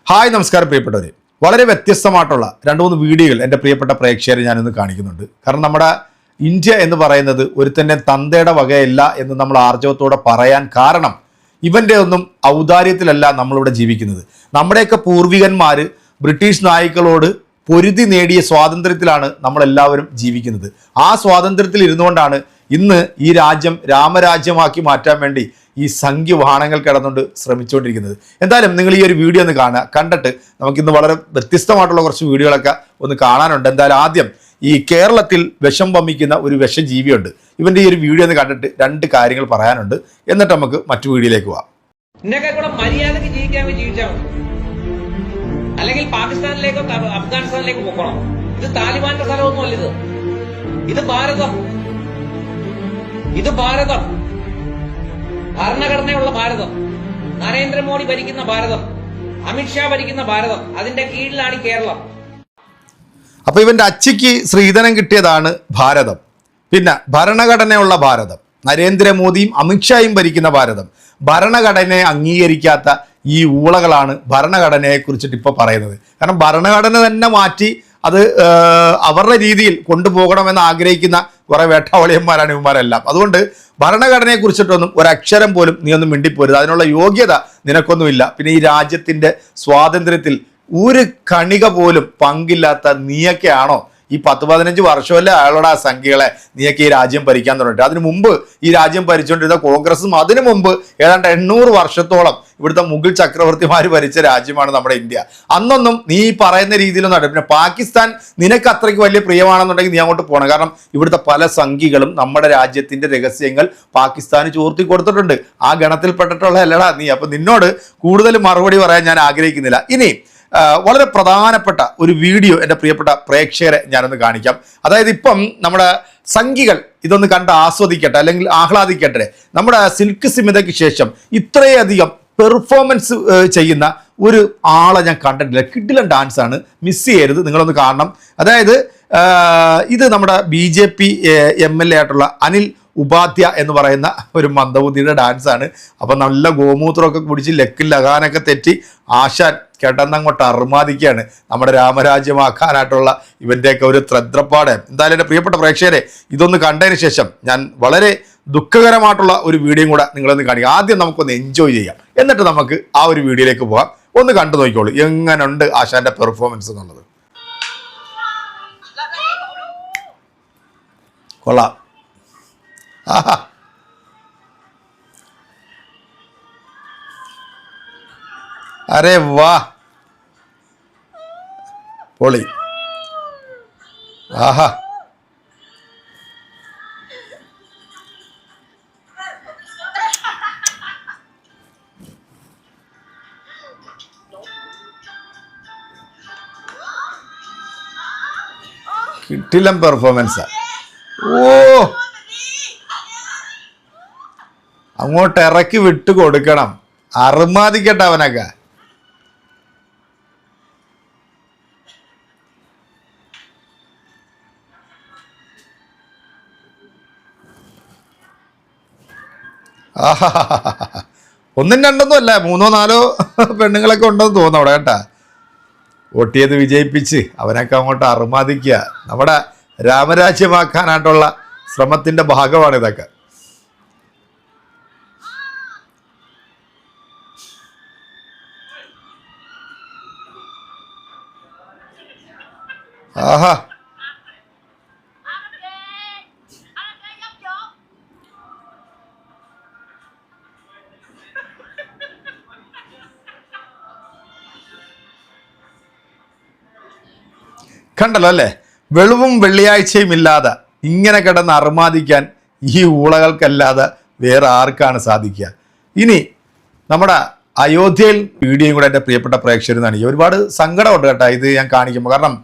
Hi നമസ്കാരം പ്രിയപ്പെട്ടവരെ. വളരെ വ്യത്യസ്തമായിട്ടുള്ള രണ്ട് മൂന്ന് വീഡിയോകൾ എൻ്റെ പ്രിയപ്പെട്ട പ്രേക്ഷകരെ ഞാനിന്ന് കാണിക്കുന്നുണ്ട്. കാരണം നമ്മുടെ ഇന്ത്യ എന്ന് പറയുന്നത് ഒരുത്തൻ്റെ തന്തയുടെ വകയല്ല എന്ന് നമ്മൾ ആർജവത്തോടെ പറയാൻ കാരണം ഇവൻ്റെ ഒന്നും ഔദാര്യത്തിലല്ല നമ്മളിവിടെ ജീവിക്കുന്നത്. നമ്മുടെയൊക്കെ പൂർവികന്മാർ ബ്രിട്ടീഷ് നായ്ക്കളോട് പൊരുതി നേടിയ സ്വാതന്ത്ര്യത്തിലാണ് നമ്മളെല്ലാവരും ജീവിക്കുന്നത്. ആ സ്വാതന്ത്ര്യത്തിൽ ഇരുന്നുകൊണ്ടാണ് ഇന്ന് ഈ രാജ്യം രാമരാജ്യമാക്കി മാറ്റാൻ വേണ്ടി ഈ സംഖ്യവാഹനങ്ങൾ കിടന്നുകൊണ്ട് ശ്രമിച്ചുകൊണ്ടിരിക്കുന്നത്. എന്തായാലും നിങ്ങൾ ഈ ഒരു വീഡിയോ ഒന്ന് കാണുക. കണ്ടിട്ട് നമുക്കിന്ന് വളരെ വ്യത്യസ്തമായിട്ടുള്ള കുറച്ച് വീഡിയോകളൊക്കെ ഒന്ന് കാണാനുണ്ട്. എന്തായാലും ആദ്യം ഈ കേരളത്തിൽ വിഷം വമിക്കുന്ന ഒരു വിഷജീവിയുണ്ട്. ഇവൻ്റെ ഈ ഒരു വീഡിയോ ഒന്ന് കണ്ടിട്ട് രണ്ട് കാര്യങ്ങൾ പറയാനുണ്ട്. എന്നിട്ട് നമുക്ക് മറ്റു വീഡിയോയിലേക്ക് പോവാം. മര്യാദക്ക് ജീവിച്ചാൽ അല്ലെങ്കിൽ പാകിസ്ഥാനിലേക്കോ അഫ്ഗാനിസ്ഥാനിലേക്കോ പോകണം. ഇത് താലിബാന്റെ സ്ഥലമൊന്നുമല്ല. ഇത് ഭാരതം. ഭരണഘടനയുള്ള ഭാരതം, നരേന്ദ്രമോദി ഭരിക്കുന്ന ഭാരതം, അമിത്ഷാ ഭരിക്കുന്ന ഭാരതം, അതിന്റെ കീഴിലാണ് കേരളം. അപ്പൊ ഇവന്റെ അച്ചിക്ക് ശ്രീധനം കിട്ടിയതാണ് ഭാരതം. പിന്നെ ഭരണഘടനയുള്ള ഭാരതം, നരേന്ദ്രമോദിയും അമിത്ഷായും ഭരിക്കുന്ന ഭാരതം. ഭരണഘടനയെ അംഗീകരിക്കാത്ത ഈ ഊളകളാണ് ഭരണഘടനയെ കുറിച്ചിട്ട് ഇപ്പോൾ പറയുന്നത്. കാരണം ഭരണഘടന തന്നെ മാറ്റി അത് അവരുടെ രീതിയിൽ കൊണ്ടുപോകണമെന്ന് ആഗ്രഹിക്കുന്ന കുറെ വേട്ടാവളിയന്മാരാണ് ഇവന്മാരെല്ലാം. അതുകൊണ്ട് ഭരണഘടനയെ കുറിച്ചിട്ടൊന്നും ഒരക്ഷരം പോലും നീ ഒന്നും മിണ്ടിപ്പോരുത്. അതിനുള്ള യോഗ്യത നിനക്കൊന്നുമില്ല. പിന്നെ ഈ രാജ്യത്തിൻ്റെ സ്വാതന്ത്ര്യത്തിൽ ഒരു കണിക പോലും പങ്കില്ലാത്ത നീയൊക്കെയാണോ ഈ 10-15 വർഷമല്ലേ അയാളുടെ ആ സംഖ്യകളെ നീയൊക്കെ ഈ രാജ്യം ഭരിക്കാൻ തുടങ്ങിയിട്ട്? അതിനു മുമ്പ് ഈ രാജ്യം ഭരിച്ചുകൊണ്ടിരുന്ന കോൺഗ്രസും അതിനു മുമ്പ് ഏതാണ്ട് 800 വർഷത്തോളം ഇവിടുത്തെ മുഗൾ ചക്രവർത്തിമാർ ഭരിച്ച രാജ്യമാണ് നമ്മുടെ ഇന്ത്യ. അന്നൊന്നും നീ പറയുന്ന രീതിയിലൊന്നും നടക്കും. പിന്നെ പാകിസ്ഥാൻ നിനക്ക് അത്രയ്ക്ക് വലിയ പ്രിയമാണെന്നുണ്ടെങ്കിൽ നീ അങ്ങോട്ട് പോകണം. കാരണം ഇവിടുത്തെ പല സംഖ്യകളും നമ്മുടെ രാജ്യത്തിൻ്റെ രഹസ്യങ്ങൾ പാകിസ്ഥാന് ചോർത്തി കൊടുത്തിട്ടുണ്ട്. ആ ഗണത്തിൽപ്പെട്ടിട്ടുള്ള അല്ലടാ നീ. അപ്പം നിന്നോട് കൂടുതൽ മറുപടി പറയാൻ ഞാൻ ആഗ്രഹിക്കുന്നില്ല. ഇനി വളരെ പ്രധാനപ്പെട്ട ഒരു വീഡിയോ എൻ്റെ പ്രിയപ്പെട്ട പ്രേക്ഷകരെ ഞാനൊന്ന് കാണിക്കാം. അതായത് ഇപ്പം നമ്മുടെ സംഖ്യകൾ ഇതൊന്ന് കണ്ട് ആസ്വദിക്കട്ടെ, അല്ലെങ്കിൽ ആഹ്ലാദിക്കട്ടെ. നമ്മുടെ സിൽക്ക് സ്മിതയ്ക്ക് ശേഷം ഇത്രയധികം പെർഫോമൻസ് ചെയ്യുന്ന ഒരു ആളെ ഞാൻ കണ്ടിട്ടില്ല. കിഡിലൻ ഡാൻസാണ്, മിസ് ചെയ്യരുത്, നിങ്ങളൊന്ന് കാണണം. അതായത് ഇത് നമ്മുടെ BJP MLA ആയിട്ടുള്ള അനിൽ ഉപാധ്യ എന്ന് പറയുന്ന ഒരു മന്ദബുദ്ധിയുടെ ഡാൻസാണ്. അപ്പം നല്ല ഗോമൂത്രമൊക്കെ കുടിച്ച് ലക്കിൽ ലഗാനൊക്കെ തെറ്റി ആശാൻ കിടന്നങ്ങോട്ട് അർമാദിക്കുകയാണ് നമ്മുടെ രാമരാജ്യമാക്കാനായിട്ടുള്ള ഇവൻ്റെയൊക്കെ ഒരു ത്രദ്രപ്പാട്. എന്തായാലും എൻ്റെ പ്രിയപ്പെട്ട പ്രേക്ഷകരെ, ഇതൊന്ന് കണ്ടതിന് ശേഷം ഞാൻ വളരെ ദുഃഖകരമായിട്ടുള്ള ഒരു വീഡിയോയും കൂടെ നിങ്ങളൊന്ന് കാണിക്കുക. ആദ്യം നമുക്കൊന്ന് എൻജോയ് ചെയ്യാം, എന്നിട്ട് നമുക്ക് ആ ഒരു വീഡിയോയിലേക്ക് പോകാം. ഒന്ന് കണ്ടു നോക്കിക്കോളൂ എങ്ങനെയുണ്ട് ആശാന്റെ പെർഫോമൻസ് എന്നുള്ളത്. കൊള്ളാം. ആഹാ, അരെ വാ, പൊളി. ആഹാ, കിട്ടില്ല പെർഫോമൻസാ. ഓ, അങ്ങോട്ട് ഇറക്കി വിട്ടു കൊടുക്കണം, അറുമാദിക്കട്ടെ അവനൊക്കെ. ആഹാ, ഒന്നും രണ്ടൊന്നും അല്ല, 3-4 പെണ്ണുങ്ങളൊക്കെ ഉണ്ടെന്ന് തോന്നുന്നു അവിടെ കേട്ടാ. വോട്ട് ചെയ്ത് വിജയിപ്പിച്ച് അവനൊക്കെ അങ്ങോട്ട് അറുമാദിക്കുക. നമ്മുടെ രാമരാജ്യമാക്കാനായിട്ടുള്ള ശ്രമത്തിൻ്റെ ഭാഗമാണ് ഇതൊക്കെ. ആഹാ, കണ്ടല്ലോ അല്ലേ? വെളിവും വെള്ളിയാഴ്ചയും ഇല്ലാതെ ഇങ്ങനെ കിടന്ന് അർമാദിക്കാൻ ഈ ഊളകൾക്കല്ലാതെ വേറെ ആർക്കാണ് സാധിക്കുക? ഇനി നമ്മുടെ അയോധ്യയിൽ വീഡിയോയും കൂടെ എൻ്റെ പ്രിയപ്പെട്ട പ്രേക്ഷകർ കാണിക്കുക. ഒരുപാട് സങ്കടമുണ്ട് കേട്ടോ ഇത് ഞാൻ കാണിക്കുമ്പോൾ. കാരണം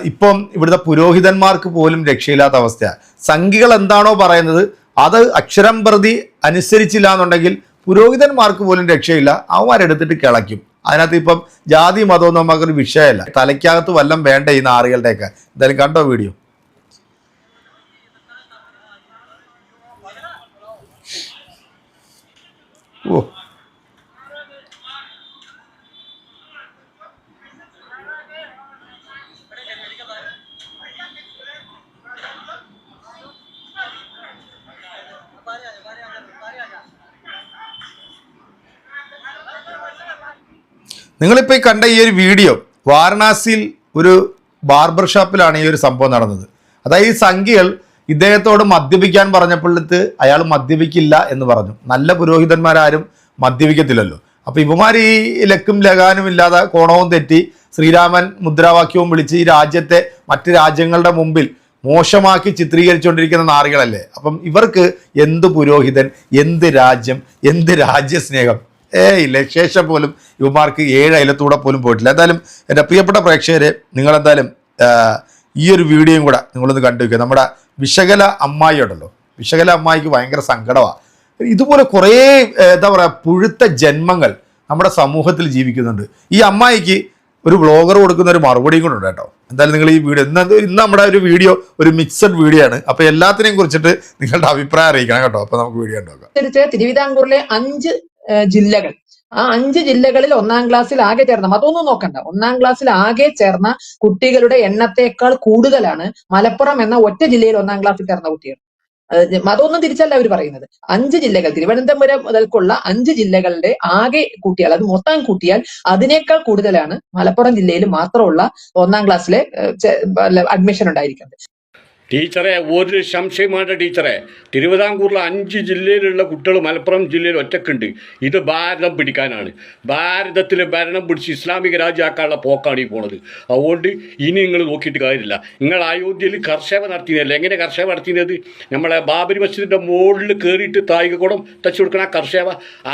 ഇപ്പം ഇവിടുത്തെ പുരോഹിതന്മാർക്ക് പോലും രക്ഷയില്ലാത്ത അവസ്ഥയാണ്. സംഖ്യകൾ എന്താണോ പറയുന്നത് അത് അക്ഷരം പ്രതി അനുസരിച്ചില്ല എന്നുണ്ടെങ്കിൽ പുരോഹിതന്മാർക്ക് പോലും രക്ഷയില്ല. അവന്മാരെടുത്തിട്ട് കിളയ്ക്കും. അതിനകത്ത് ഇപ്പം ജാതി മതമൊന്നും നമുക്കൊരു വിഷയമല്ല. തലയ്ക്കകത്ത് വല്ലം വേണ്ട ഈ നാറികളുടെയൊക്കെ. എന്തായാലും കണ്ടോ വീഡിയോ? ഓ, നിങ്ങളിപ്പോൾ ഈ കണ്ട ഈ ഒരു വീഡിയോ വാരണാസിയിൽ ഒരു ബാർബർ ഷോപ്പിലാണ് ഈ ഒരു സംഭവം നടന്നത്. അതായത് ഈ സംഖ്യകൾ ഇദ്ദേഹത്തോട് മദ്യപിക്കാൻ പറഞ്ഞപ്പോഴത്ത് അയാൾ മദ്യപിക്കില്ല എന്ന് പറഞ്ഞു. നല്ല പുരോഹിതന്മാരാരും മദ്യപിക്കത്തില്ലല്ലോ. അപ്പോൾ ഇവന്മാർ ഈ ലക്കും ലഗാനും ഇല്ലാതെ കോണവും തെറ്റി ശ്രീരാമൻ മുദ്രാവാക്യവും വിളിച്ച് ഈ രാജ്യത്തെ മറ്റ് രാജ്യങ്ങളുടെ മുമ്പിൽ മോശമാക്കി ചിത്രീകരിച്ചുകൊണ്ടിരിക്കുന്ന നാറികളല്ലേ. അപ്പം ഇവർക്ക് എന്ത് പുരോഹിതൻ, എന്ത് രാജ്യം, എന്ത് രാജ്യസ്നേഹം ഇല്ല. ശേഷം പോലും ഇവന്മാർക്ക് 7 അയലത്തൂടെ പോലും പോയിട്ടില്ല. എന്തായാലും എൻ്റെ പ്രിയപ്പെട്ട പ്രേക്ഷകരെ, നിങ്ങളെന്തായാലും ഈ ഒരു വീഡിയോയും കൂടെ നിങ്ങളൊന്ന് കണ്ടു വയ്ക്കുക. നമ്മുടെ വിശകല അമ്മായി ഉണ്ടല്ലോ, വിശകല അമ്മായിക്ക് ഭയങ്കര സങ്കടമാണ്. ഇതുപോലെ കുറേ എന്താ പറയുക പുഴുത്ത ജന്മങ്ങൾ നമ്മുടെ സമൂഹത്തിൽ ജീവിക്കുന്നുണ്ട്. ഈ അമ്മായിക്ക് ഒരു വ്ളോഗർ കൊടുക്കുന്ന ഒരു മറുപടിയും കൂടെ ഉണ്ട് കേട്ടോ. എന്തായാലും നിങ്ങൾ ഈ വീഡിയോ ഇന്ന് നമ്മുടെ ഒരു വീഡിയോ ഒരു മിക്സഡ് വീഡിയോ ആണ്. അപ്പോൾ എല്ലാത്തിനെയും കുറിച്ചിട്ട് നിങ്ങളുടെ അഭിപ്രായം അറിയിക്കണം കേട്ടോ. അപ്പോൾ നമുക്ക് വീഡിയോ ഉണ്ടാക്കാം. തിരുവിതാംകൂറിലെ 5 ജില്ലകൾ, ആ 5 ജില്ലകളിൽ 1-ാം ക്ലാസ്സിൽ ആകെ ചേർന്ന, അതൊന്നും നോക്കണ്ട, 1-ാം ക്ലാസ്സിൽ ആകെ ചേർന്ന കുട്ടികളുടെ എണ്ണത്തേക്കാൾ കൂടുതലാണ് മലപ്പുറം എന്ന ഒറ്റ ജില്ലയിൽ 1-ാം ക്ലാസ്സിൽ ചേർന്ന കുട്ടികൾ. അതൊന്നും തിരിച്ചല്ല അവർ പറയുന്നത്. 5 ജില്ലകൾ, തിരുവനന്തപുരം മുതൽക്കുള്ള 5 ജില്ലകളുടെ ആകെ കൂട്ടിയാൽ, അത് മൊത്തം കൂട്ടിയാൽ അതിനേക്കാൾ കൂടുതലാണ് മലപ്പുറം ജില്ലയിൽ മാത്രമുള്ള 1-ാം ക്ലാസ്സിലെ അഡ്മിഷൻ ഉണ്ടായിരിക്കുന്നത്. ടീച്ചറെ, ഒരു സംശയം വേണ്ട ടീച്ചറെ. തിരുവിതാംകൂറിലെ 5 ജില്ലയിലുള്ള കുട്ടികൾ മലപ്പുറം ജില്ലയിൽ ഒറ്റക്കുണ്ട്. ഇത് ഭാരതം പിടിക്കാനാണ്. ഭാരതത്തിൽ ഭരണം പിടിച്ച് ഇസ്ലാമിക രാജ്യമാക്കാനുള്ള പോക്കാണ് ഈ പോണത്. അതുകൊണ്ട് ഇനി നിങ്ങൾ നോക്കിയിട്ട് കാര്യമില്ല. നിങ്ങൾ അയോധ്യയിൽ കർഷക നടത്തിയതല്ല. എങ്ങനെ കർഷക നടത്തിയത്? നമ്മളെ ബാബരി മസ്ജിദിൻ്റെ മുകളിൽ കയറിയിട്ട് തായികക്കുടം തച്ചു കൊടുക്കണ കർഷക,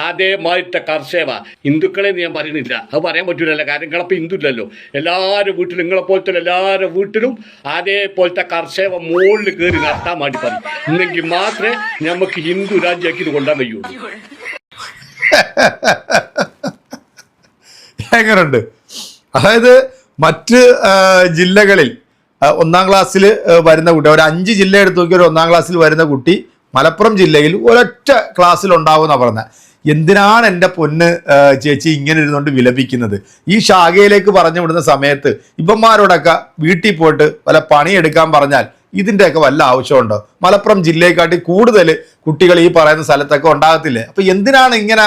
അതേമാതിരത്തെ കർഷക. ഹിന്ദുക്കളെ ഞാൻ പറയുന്നില്ല, അത് പറയാൻ പറ്റൂലല്ലോ. കാരണം നിങ്ങളപ്പോൾ ഹിന്ദു ഇല്ലല്ലോ. എല്ലാവരും വീട്ടിലും, നിങ്ങളെപ്പോലത്തെ എല്ലാവരുടെ വീട്ടിലും അതേപോലത്തെ കർഷക മുകളിൽ കയറി നടത്താൻ വേണ്ടി പറയും. എന്നെങ്കിൽ മാത്രമേ നമുക്ക് ഹിന്ദു രാജ്യമാക്കി ഇത് കൊണ്ടാൻ കഴിയുള്ളൂ. എങ്ങനെയുണ്ട്? അതായത് മറ്റ് ജില്ലകളിൽ 1-ാം ക്ലാസ്സിൽ വരുന്ന കുട്ടി, ഒരു 5 ജില്ല എടുത്ത് നോക്കി ഒരു 1-ാം ക്ലാസ്സിൽ വരുന്ന കുട്ടി മലപ്പുറം ജില്ലയിൽ ഒരൊറ്റ ക്ലാസ്സിൽ ഉണ്ടാവുമെന്നാണ് പറഞ്ഞത്. എന്തിനാണ് എൻ്റെ പൊന്ന് ചേച്ചി ഇങ്ങനെ ഇരുന്നുകൊണ്ട് വിലപിക്കുന്നത്? ഈ ശാഖയിലേക്ക് പറഞ്ഞു വിടുന്ന സമയത്ത് ഇവന്മാരോടൊക്കെ വീട്ടിൽ പോയിട്ട് വല്ല പണിയെടുക്കാൻ പറഞ്ഞാൽ ഇതിൻ്റെയൊക്കെ വല്ല ആവശ്യമുണ്ടോ? മലപ്പുറം ജില്ലയെക്കാട്ടി കൂടുതൽ കുട്ടികൾ ഈ പറയുന്ന സ്ഥലത്തൊക്കെ ഉണ്ടാകത്തില്ലേ? അപ്പം എന്തിനാണ് ഇങ്ങനെ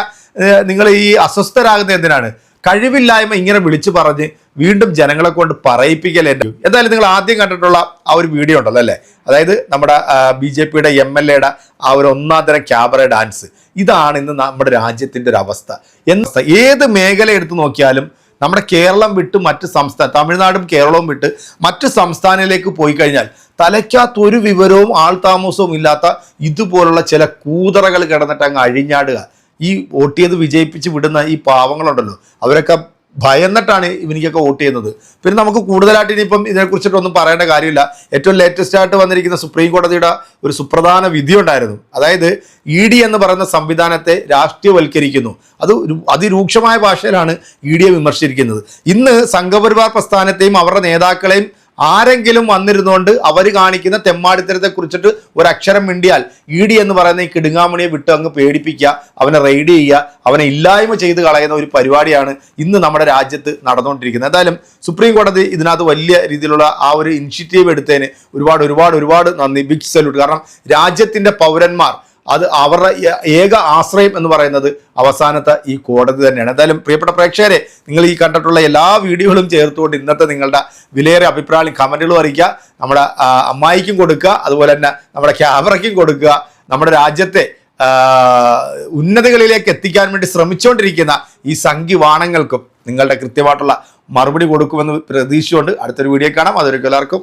നിങ്ങൾ ഈ അസ്വസ്ഥരാകുന്നത്? എന്തിനാണ്? കഴിവില്ലായ്മ ഇങ്ങനെ വിളിച്ചു പറഞ്ഞ് വീണ്ടും ജനങ്ങളെ കൊണ്ട് പറയിപ്പിക്കൽ. എന്തായാലും നിങ്ങൾ ആദ്യം കണ്ടിട്ടുള്ള ആ ഒരു വീഡിയോ ഉണ്ടല്ലോ അല്ലേ, അതായത് നമ്മുടെ BJPയുടെ MLAയുടെ ആ ഒരു 1-ാം തരം ക്യാബറ ഡാൻസ്. ഇതാണ് ഇന്ന് നമ്മുടെ രാജ്യത്തിൻ്റെ ഒരു അവസ്ഥ. ഏത് മേഖല എടുത്തു നോക്കിയാലും നമ്മുടെ കേരളം വിട്ട് മറ്റ് തമിഴ്നാടും കേരളവും വിട്ട് മറ്റ് സംസ്ഥാനങ്ങളിലേക്ക് പോയി കഴിഞ്ഞാൽ തലയ്ക്കകത്തൊരു വിവരവും ആൾതാമസവും ഇല്ലാത്ത ഇതുപോലുള്ള ചില കൂതറകൾ കിടന്നിട്ട് അങ്ങ് അഴിഞ്ഞാടുക. ഈ വോട്ട് ചെയ്ത് വിജയിപ്പിച്ച് വിടുന്ന ഈ പാവങ്ങളുണ്ടല്ലോ, അവരൊക്കെ ഭയന്നിട്ടാണ് ഇവനിക്കൊക്കെ വോട്ട് ചെയ്യുന്നത്. പിന്നെ നമുക്ക് കൂടുതലായിട്ട് ഇനിയിപ്പം ഇതിനെക്കുറിച്ചിട്ടൊന്നും പറയേണ്ട കാര്യമില്ല. ഏറ്റവും ലേറ്റസ്റ്റ് ആയിട്ട് വന്നിരിക്കുന്ന സുപ്രീം കോടതിയുടെ ഒരു സുപ്രധാന വിധി ഉണ്ടായിരുന്നു. അതായത് ED എന്ന് പറയുന്ന സംവിധാനത്തെ രാഷ്ട്രീയവൽക്കരിക്കുന്നു. അത് അതിരൂക്ഷമായ ഭാഷയിലാണ് ED വിമർശിച്ചിരിക്കുന്നത്. ഇന്ന് സംഘപരിവാർ പ്രസ്ഥാനത്തെയും അവരുടെ നേതാക്കളെയും ആരെങ്കിലും വന്നിരുന്നുകൊണ്ട് അവർ കാണിക്കുന്ന തെമ്മാടിത്തരത്തെ കുറിച്ചിട്ട് ഒരക്ഷരം മിണ്ടിയാൽ ED എന്ന് പറയുന്ന ഈ കിടുങ്ങാമണിയെ വിട്ട് അങ്ങ് പേടിപ്പിക്കുക, അവനെ റെയ്ഡ് ചെയ്യുക, അവനെ ഇല്ലായ്മ ചെയ്ത് കളയുന്ന ഒരു പരിപാടിയാണ് ഇന്ന് നമ്മുടെ രാജ്യത്ത് നടന്നുകൊണ്ടിരിക്കുന്നത്. എന്തായാലും സുപ്രീം കോടതി ഇതിനകത്ത് വലിയ രീതിയിലുള്ള ആ ഒരു ഇനിഷ്യേറ്റീവ് എടുത്തതിന് ഒരുപാട് നന്ദി, ബിഗ് സല്യൂട്ട്. കാരണം രാജ്യത്തിൻ്റെ പൗരന്മാർ, അത് അവരുടെ ഏക ആശ്രയം എന്ന് പറയുന്നത് അവസാനത്തെ ഈ കോടതി തന്നെയാണ്. എന്തായാലും പ്രിയപ്പെട്ട പ്രേക്ഷകരെ, നിങ്ങൾ ഈ കണ്ടിട്ടുള്ള എല്ലാ വീഡിയോകളും ചേർത്തുകൊണ്ട് ഇന്നത്തെ നിങ്ങളുടെ വിലയേറിയ അഭിപ്രായം കമൻറ്റുകളും അറിയിക്കുക. നമ്മുടെ അമ്മായിക്കും കൊടുക്കുക, അതുപോലെ തന്നെ നമ്മുടെ ക്യാമറയ്ക്കും കൊടുക്കുക. നമ്മുടെ രാജ്യത്തെ ഉന്നതികളിലേക്ക് എത്തിക്കാൻ വേണ്ടി ശ്രമിച്ചുകൊണ്ടിരിക്കുന്ന ഈ സംഘിവാണങ്ങൾക്കും നിങ്ങളുടെ കൃത്യമായിട്ടുള്ള മറുപടി കൊടുക്കുമെന്ന് പ്രതീക്ഷിച്ചുകൊണ്ട് അടുത്തൊരു വീഡിയോ കാണാം. അതൊരു എല്ലാവർക്കും